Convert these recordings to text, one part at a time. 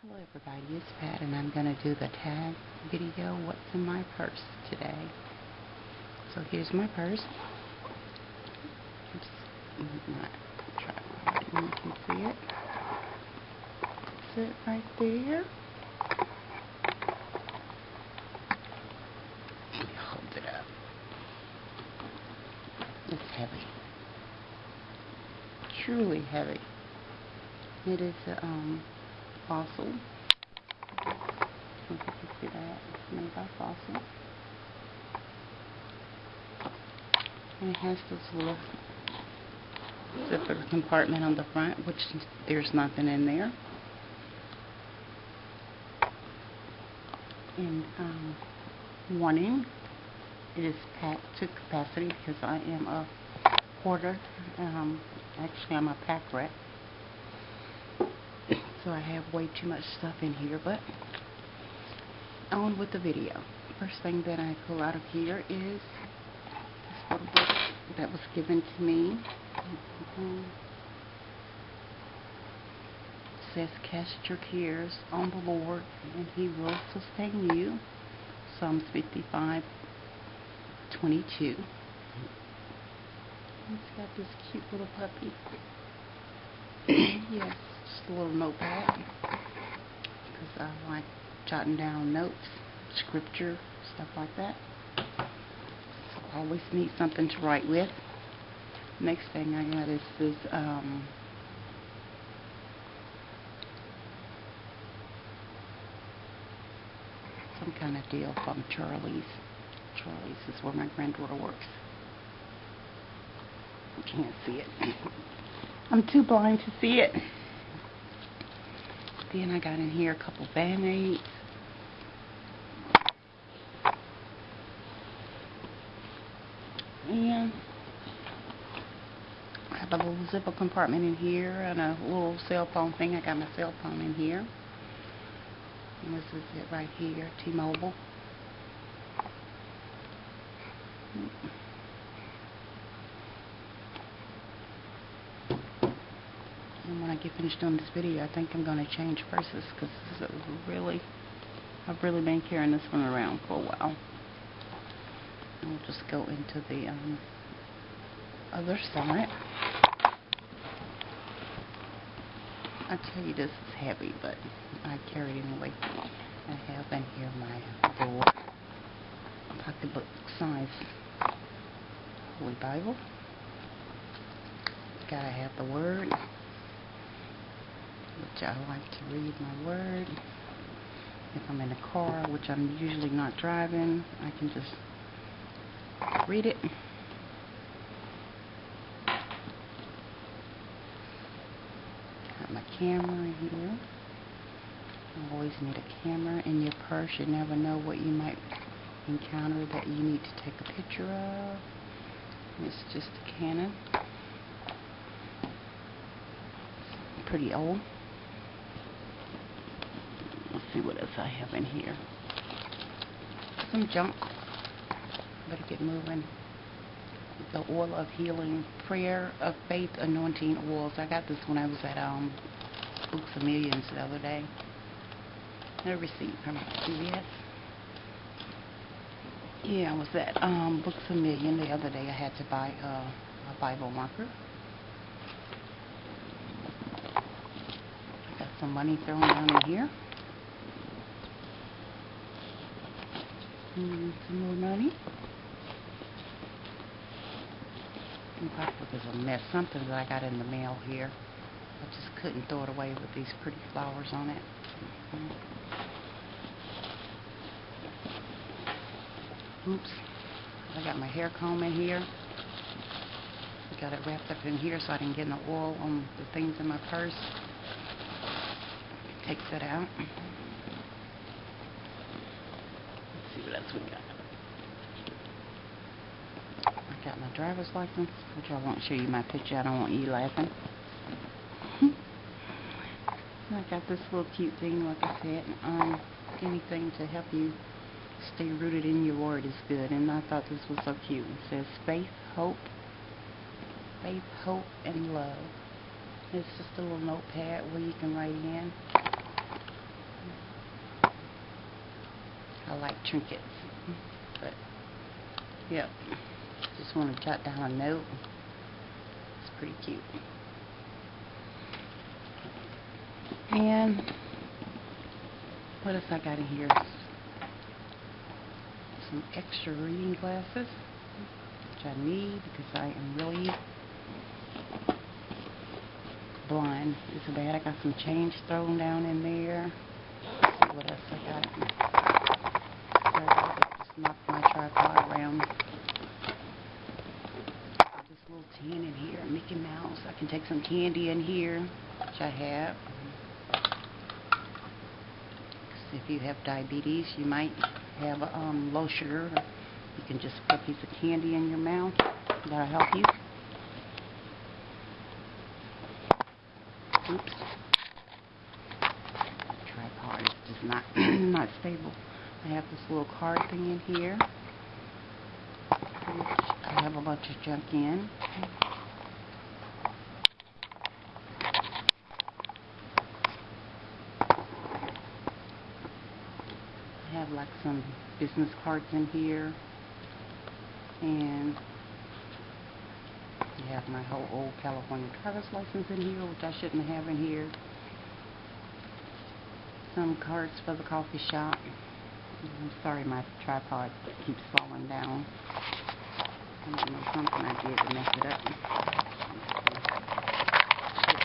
Hello everybody, it's Pat and I'm going to do the tag video, what's in my purse today. So here's my purse. Just my tripod and you can see it. It's it right there. Let me hold it up. It's heavy. Truly heavy. It is a Fossil. I don't know if you can see that. It's made by Fossil. And it has this little zipper compartment on the front, which there's nothing in there. And warning, it is packed to capacity because I am a hoarder. Actually, I'm a pack rat. So I have way too much stuff in here, but on with the video. First thing that I pull out of here is this little book that was given to me. It says, "Cast your cares on the Lord, and He will sustain you." Psalms 55:22. It's got this cute little puppy. Yes. Just a little notepad because I like jotting down notes, scripture, stuff like that. So I always need something to write with. Next thing I got is this some kind of deal from Charlie's. Charlie's is where my granddaughter works. You can't see it. I'm too blind to see it. Then I got in here a couple Band-Aids. And I have a little zipper compartment in here and a little cell phone thing. I got my cell phone in here. And this is it right here, T-Mobile. And when I get finished doing this video, I think I'm going to change purses because I've really been carrying this one around for a while. And we'll just go into the other side. I tell you, this is heavy, but I carry it anyway. I have in here my little pocketbook size Holy Bible. Gotta have the Word, which I like to read my Word. If I'm in a car, which I'm usually not driving, I can just read it. Got my camera in here. You always need a camera in your purse. You never know what you might encounter that you need to take a picture of. It's just a Canon. Pretty old. Let's see what else I have in here. Some junk. Better get moving. The Oil of Healing, Prayer of Faith Anointing Oils. I got this when I was at Books A Million the other day. A receipt from CVS. Yeah, I was at Books A Million the other day. I had to buy a Bible marker. Got some money thrown down in here. And some more money. The pocketbook is a mess. Something that I got in the mail here. I just couldn't throw it away with these pretty flowers on it. Oops. I got my hair comb in here. Got it wrapped up in here so I didn't get no oil on the things in my purse. Take that out. Let's see what else we got. I got my driver's license, which I won't show you my picture. I don't want you laughing. I got this little cute thing, like I said. Anything to help you stay rooted in your word is good. And I thought this was so cute. It says faith, hope, and love. It's just a little notepad where you can write in. I like trinkets. But, yep. Just want to jot down a note. It's pretty cute. And what else I got in here? Some extra reading glasses, which I need because I am really blind. It's bad. I got some change thrown down in there. Let's see what else I got. Sorry, I just knocked my tripod around. This little tin in here, Mickey Mouse. I can take some candy in here, which I have. If you have diabetes, you might have low sugar. You can just put a piece of candy in your mouth. That'll help you. Oops. Tripod is just not stable. I have this little card thing in here, which I have a bunch of junk in. I have like some business cards in here, and I have my whole old California driver's license in here, which I shouldn't have in here. Some cards for the coffee shop. I'm sorry, my tripod keeps falling down. I don't know, something I did to mess it up.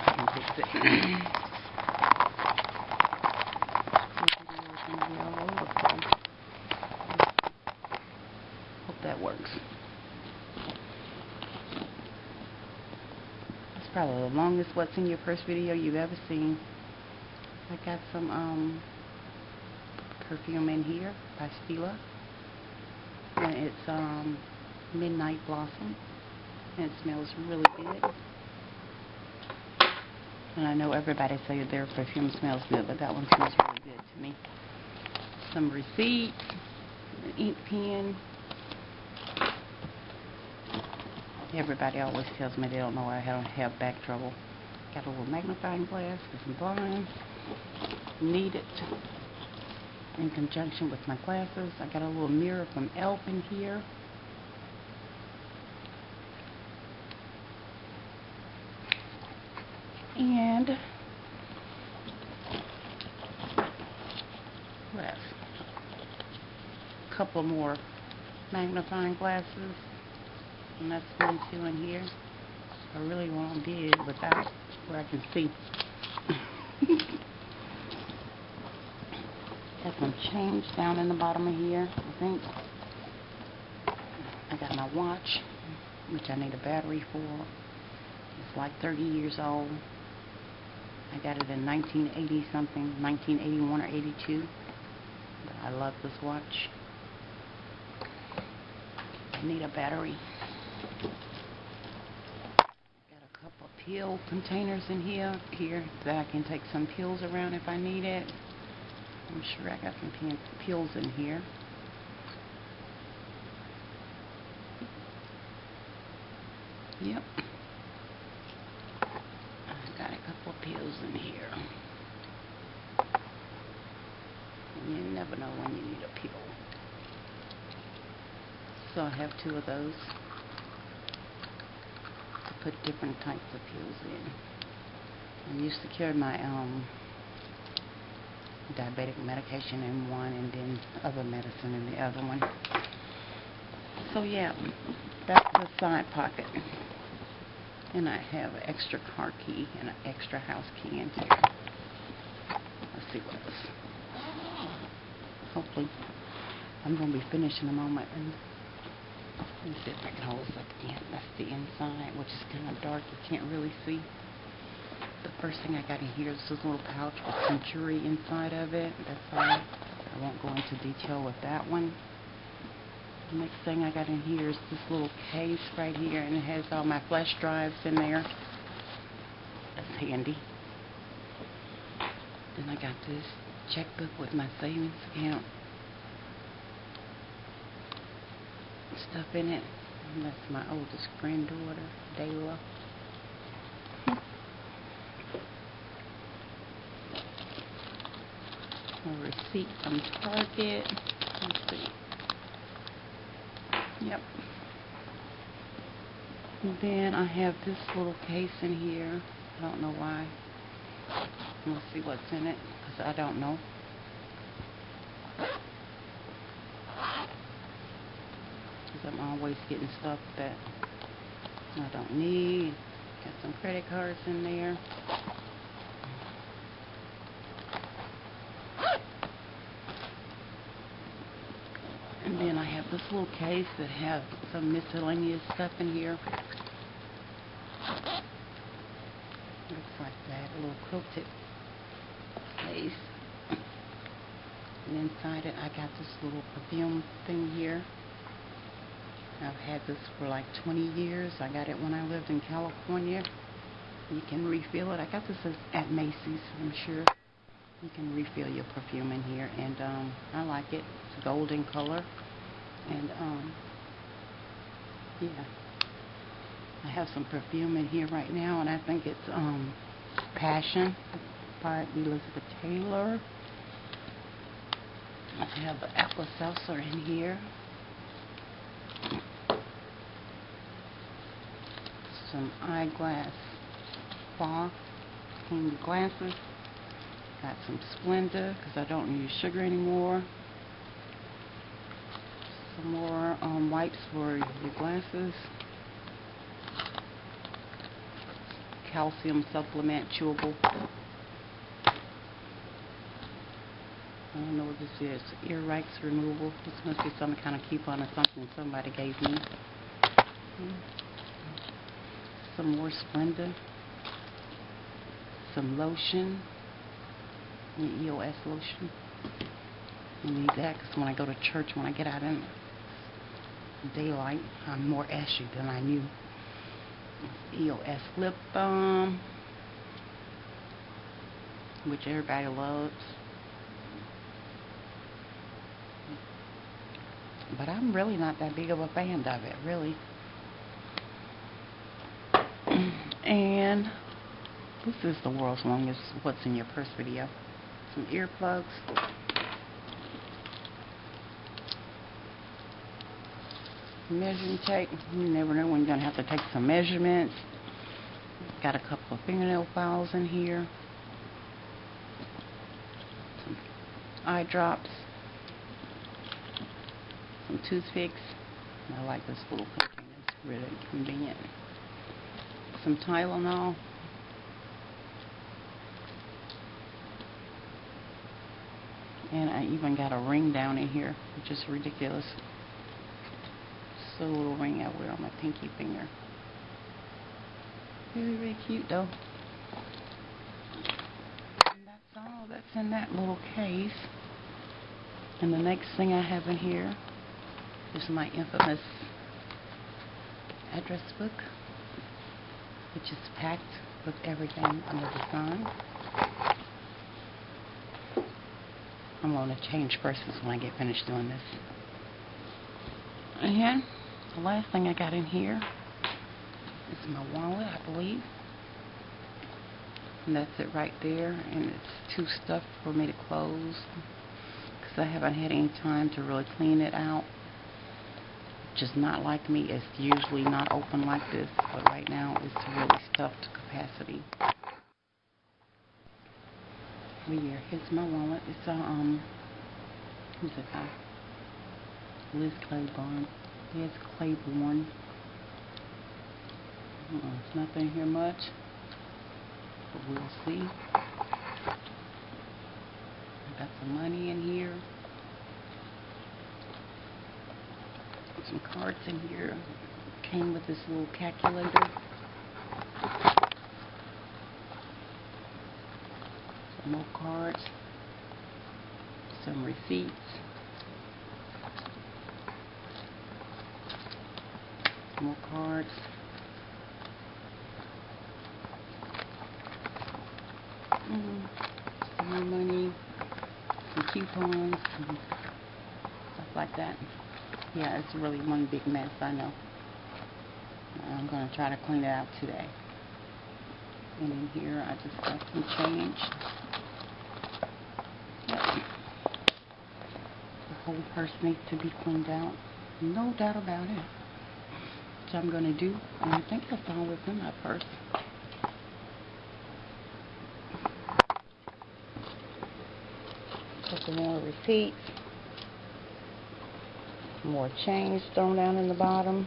I can fix it. Hope that works. It's probably the longest what's in your purse video you've ever seen. I got some perfume in here by Stila, and it's Midnight Blossom, and it smells really good. And I know everybody says their perfume smells good, but that one smells really good to me. Some receipts, an ink pen. Everybody always tells me they don't know I don't have back trouble. Got a little magnifying glass because I'm blind. Need it in conjunction with my glasses. I got a little mirror from e.l.f. in here. And what else? A couple more magnifying glasses. And that's one, two in here. I really want big without where I can see. Got some change down in the bottom of here, I think. I got my watch, which I need a battery for. It's like 30 years old. I got it in 1980 something, 1981 or 82. But I love this watch. I need a battery. Got a couple of pill containers in here that I can take some pills around if I need it. I'm sure I got some pills in here. Yep. I got a couple of pills in here. You never know when you need a pill. So I have two of those to put different types of pills in. I used to carry my diabetic medication in one, and then other medicine in the other one. So yeah, that's the side pocket. And I have an extra car key and an extra house key in here. Let's see what else. Hopefully, I'm going to be finished in a moment. And let me see if I can hold this up again. That's the inside, which is kind of dark. You can't really see. The first thing I got in here is this little pouch with some jewelry inside of it. That's all. I won't go into detail with that one. The next thing I got in here is this little case right here, and it has all my flash drives in there. That's handy. Then I got this checkbook with my savings account stuff in it. And that's my oldest granddaughter, Dayla. A receipt from Target. see. Yep. And then I have this little case in here. I don't know why. Let's see what's in it, because I don't know. Because I'm always getting stuff that I don't need. Got some credit cards in there. And then I have this little case that has some miscellaneous stuff in here. Looks like that, a little quilted case. And inside it I got this little perfume thing here. I've had this for like 20 years. I got it when I lived in California. You can refill it. I got this at Macy's, I'm sure. You can refill your perfume in here, and I like it. It's golden color, and yeah. I have some perfume in here right now, and I think it's Passion by Elizabeth Taylor. I have the apple seltzer in here. Some eyeglass fog, clean your glasses. Got some Splenda because I don't use sugar anymore. Some more wipes for your glasses. Calcium supplement, chewable. I don't know what this is. Earwax removal. This must be some kind of coupon or something somebody gave me. Some more Splenda. Some lotion. EOS lotion. You need that because when I go to church, when I get out in daylight, I'm more ashy than I knew. EOS lip balm, which everybody loves. But I'm really not that big of a fan of it, really. And this is the world's longest what's in your purse video. Some earplugs. Measuring tape. You never know when you're going to have to take some measurements. Got a couple of fingernail files in here. Some eye drops. Some toothpicks. I like this little container. It's really convenient. Some Tylenol. And I even got a ring down in here, which is ridiculous. It's a little ring I wear on my pinky finger. Really, really cute though. And that's all that's in that little case. And the next thing I have in here is my infamous address book, which is packed with everything under the sun. I'm going to change purses when I get finished doing this. And the last thing I got in here is my wallet, I believe. And that's it right there. And it's too stuffed for me to close because I haven't had any time to really clean it out. Just not like me. It's usually not open like this, but right now it's really stuffed to capacity. But yeah, here's my wallet. It's a who's it by? Liz Claiborne. Liz Claiborne. It's nothing here much, but we'll see. I got some money in here. Some cards in here. Came with this little calculator. Some more cards. Some receipts. Some more cards. Some more money. Some coupons. Some stuff like that. Yeah, it's really one big mess, I know. I'm going to try to clean it out today. And in here, I just got some change. Yep. whole purse needs to be cleaned out. No doubt about it. Which I'm going to do. And I think that's all that's in my purse. Couple more receipts. More change thrown down in the bottom.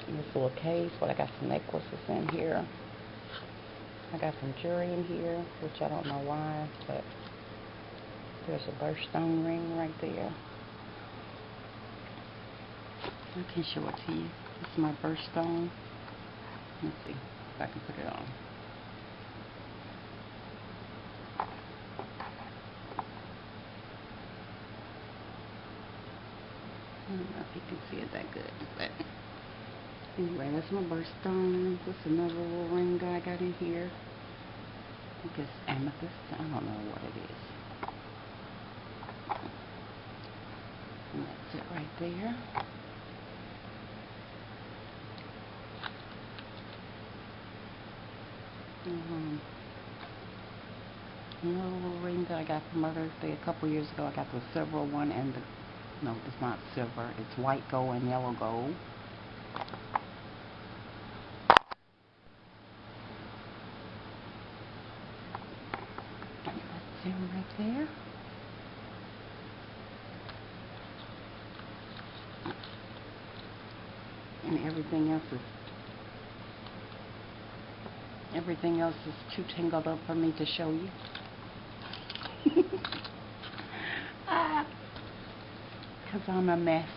This little case, but I got some necklaces in here. I got some jewelry in here, which I don't know why, but there's a birthstone ring right there. I can show it to you. This is my birthstone. Let's see if I can put it on. I don't know if you can see it that good, but anyway, that's my birthstone. This is another little ring that I got in here. I think it's amethyst. I don't know what it is. And that's it right there. Another little ring that I got for Mother's Day a couple years ago. I got the silver one and the, no, it's not silver. It's white gold and yellow gold. That's him right there. And everything else is too tangled up for me to show you. Because I'm a mess.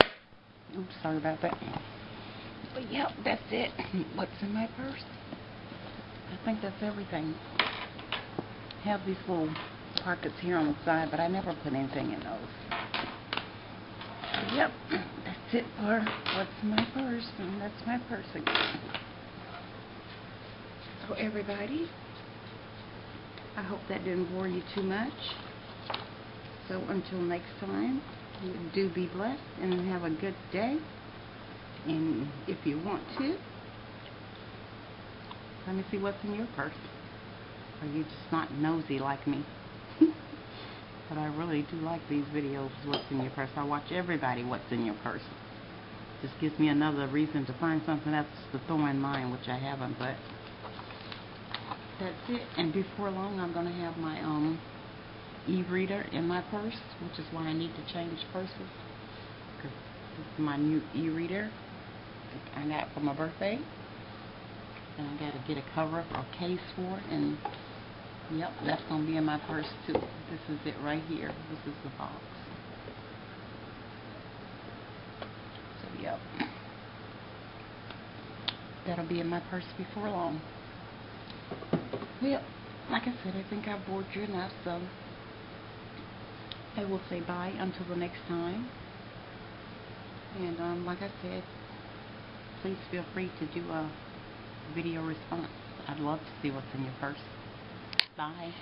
Oops, sorry about that. But yep, that's it. What's in my purse? I think that's everything. I have these little pockets here on the side, but I never put anything in those. Yep, that's it for what's in my purse. And that's my purse again. So everybody, I hope that didn't bore you too much. So until next time, do be blessed and have a good day. And if you want to, let me see what's in your purse. Or you just not nosy like me. But I really do like these videos, what's in your purse. I watch everybody what's in your purse. Just gives me another reason to find something else to throw in mine, which I haven't, but that's it. And before long, I'm going to have my e-reader in my purse, which is why I need to change purses. Because this is my new e-reader I got for my birthday. And I got to get a cover or a case for it. And yep, that's going to be in my purse too. This is it right here. This is the box. So yep, that'll be in my purse before long. Well, like I said, I think I've bored you enough, so I will say bye until the next time. And like I said, please feel free to do a video response. I'd love to see what's in your purse. Bye.